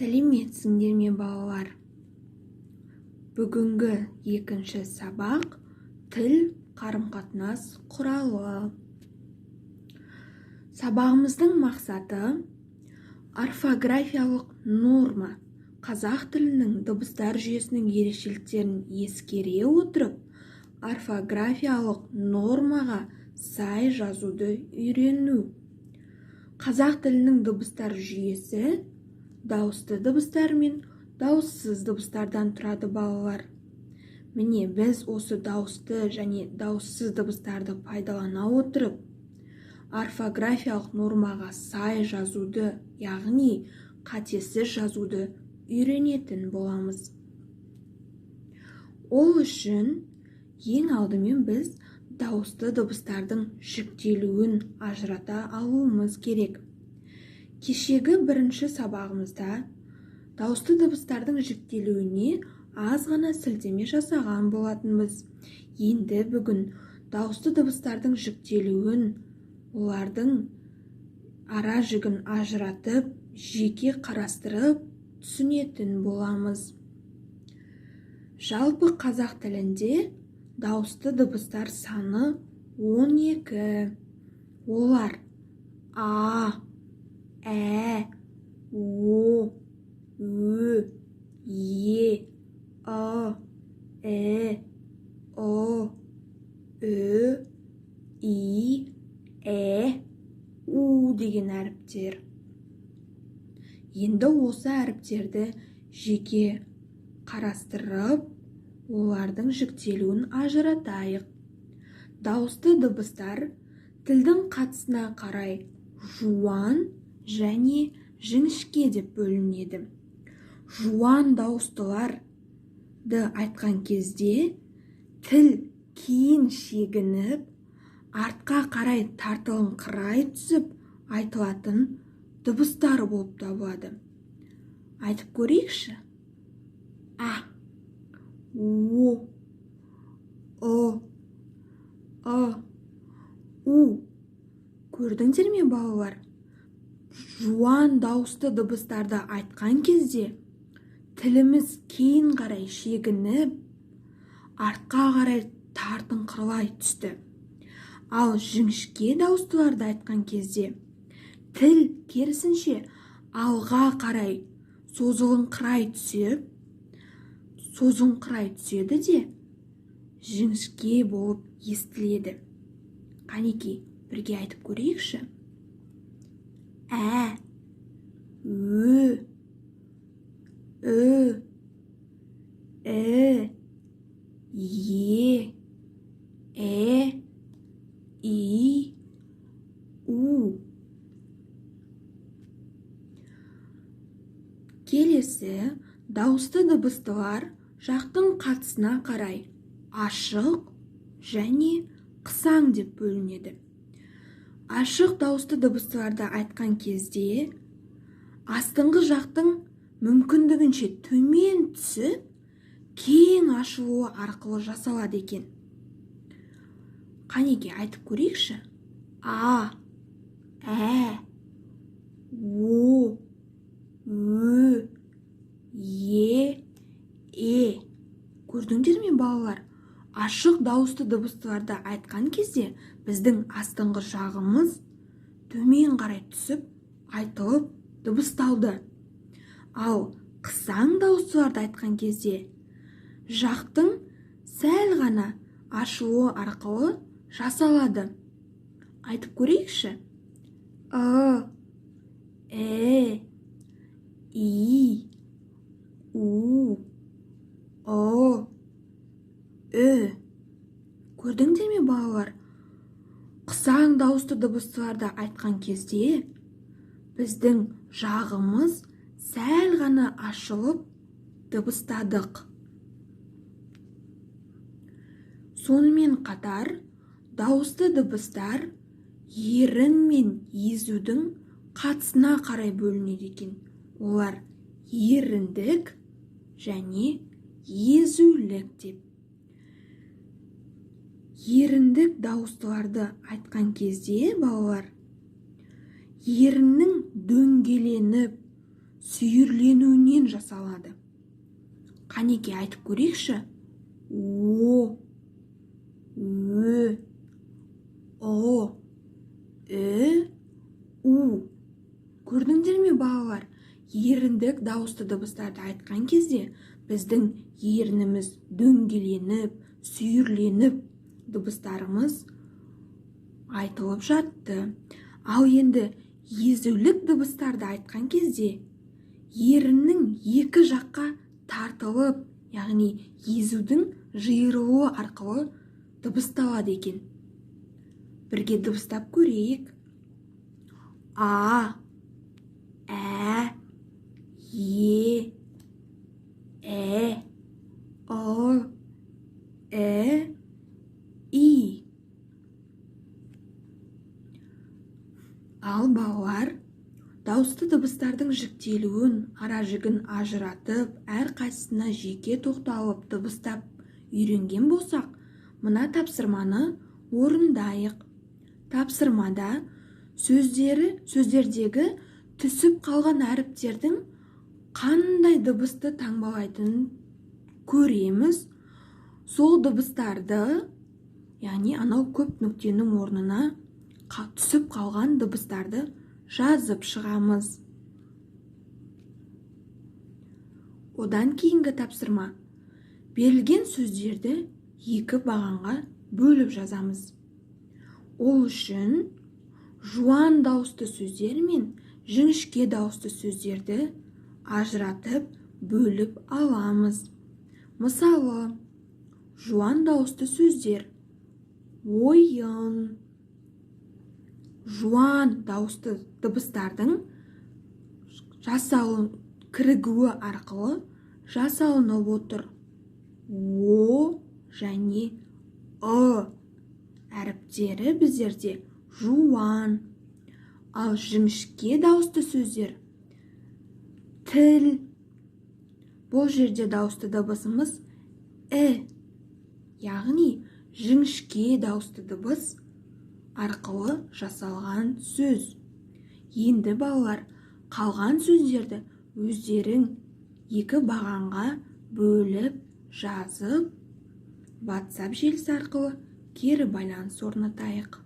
Сәлеметсіңдер ме балалар? Бүгінгі екінші сабақ тіл қарым-қатынас құралы. Сабағымыздың мақсаты орфографиялық норма, қазақ тілінің дыбыстар жүйесінің ерекшеліктерін ескере отырып, орфографиялық нормаға сай жазуды үйрену. Қазақ тілінің дыбыстар жүйесі дауысты дыбыстар мен дауыссыз дыбыстардан тұрады балалар. Міне біз осы дауысты және дауыссыз дыбыстарды пайдалана отырып, орфографиялық нормаға сай жазуды, яғни қатесіз жазуды үйренетін боламыз. Ол үшін ең алдымен біз дауысты дыбыстардың жіктелуін ажырата алуымыз керек. Кешегі бірінші сабағымызда дауысты дыбыстардың жіктелуіне аз ғана сілтеме жасаған болатынбыз. Енді бүгін дауысты дыбыстардың жіктелуін, олардың ара жігін ажыратып, жеке қарастырып түсінетін боламыз. Жалпы қазақ тілінде дауысты дыбыстар саны 12. Олар А, Ә, О, Ö, Е, Ы, Ә, Ы, Ү, И, Ә, У деген әріптер. Енді осы әріптерді жеке қарастырып, олардың жіктелуін ажыратайық. Дауысты дыбыстар тілдің қатысына қарай жуан және жіңішке деп бөлінеді. Жуан дауыстыларды айтқан кезде тіл кейін шегініп, артқа қарай тартылыңқырай түсіп айтылатын дыбыстар болып табылады. Айтып көрейікші. А, О, Ы, Ы, У. Көрдіңдер ме балалар? Жуан дауысты дыбыстарды айтқан кезде тіліміз кейін қарай шегініп, артқа қарай тартыңқырлай түсті. Ал жіңішке дауыстыларды айтқан кезде тіл керісінше алға қарай созылыңқырай түседі де жіңішке болып естіледі. Қанекей, бірге айтып көрейікші. Ә, Ö, Ү, Е, Е, Ә, И, У. Келесі дауысты дыбыстылар жақтың қатысына қарай ашық және қысаң деп бөлінеді. Ашық дауысты дыбыстыларды айтқан кезде астыңғы жақтың мүмкіндігінше төмен түсіп, кең ашылуы арқылы жасалады екен. Қанекей, айтып көрейікші. А, Ә, О, Ö, Е, Е. Көрдіңдер ме балалар? Ашық дауысты дыбыстыларды айтқан кезде біздің астыңғы жағымыз төмен қарай түсіп, айтылып, дыбысталды. Ал қысаң дауыстыларды айтқан кезде жақтың сәл ғана ашылуы арқылы жасалады. Айтып көрейікші. Ы, Ә, И, У, Ы, Ү. Көрдіңдер ме балалар? Қысаң дауысты дыбыстыларды айтқан кезде біздің жағымыз сәл ғана ашылып дыбыстадық. Сонымен қатар дауысты дыбыстар ерін мен езудің қатысына қарай бөлінеді екен. Олар еріндік және езулік деп. Еріндік дауыстыларды айтқан кезде балалар еріннің дөңгеленіп, сүйірленуінен жасалады. Қанеке айтып көрейікші. О, Ö, O, Ö, U. Көрдіңдер ме балалар? Еріндік дауысты дыбыстарды айтқан кезде біздің ерініміз дөңгеленіп, сүйірленіп дыбыстарымыз айтылып жатты. Ал енді езулік дыбыстарды айтқан кезде еріннің екі жаққа тартылып, яғни езудің жиырылуы арқылы дыбысталады екен. Бірге дыбыстап көрейік. А, Ә, Е, Ә, Ы, Ә, И. Ал балалар, дауысты дыбыстардың жіктелуін, ара-жігін ажыратып, әрқайсысына жеке тоқталып дыбыстап үйренген болсақ, мына тапсырманы орындайық. Тапсырмада сөздердегі түсіп қалған әріптердің қандай дыбысты таңбалайтынын көреміз. Сол дыбыстарды, яғни анау көп нүктенің орнына түсіп қалған дыбыстарды жазып шығамыз. Одан кейінгі тапсырма. Берілген сөздерді екі бағанға бөліп жазамыз. Ол үшін жуан дауысты сөздер мен жіңішке дауысты сөздерді ажыратып бөліп аламыз. Мысалы, жуан дауысты сөздер: ойын. Жуан дауысты дыбыстардың кірігуі арқылы жасалынып отыр. О және Ы әріптері біздерде жуан. Ал жіңішке дауысты сөздер тіл. Бұл жерде дауысты дыбысымыз яғни жіңішке дауысты дыбыс арқылы жасалған сөз. Енді балалар, қалған сөздерді өздерің екі бағанға бөліп жазып, WhatsApp желісі арқылы кері байланыс орнатайық.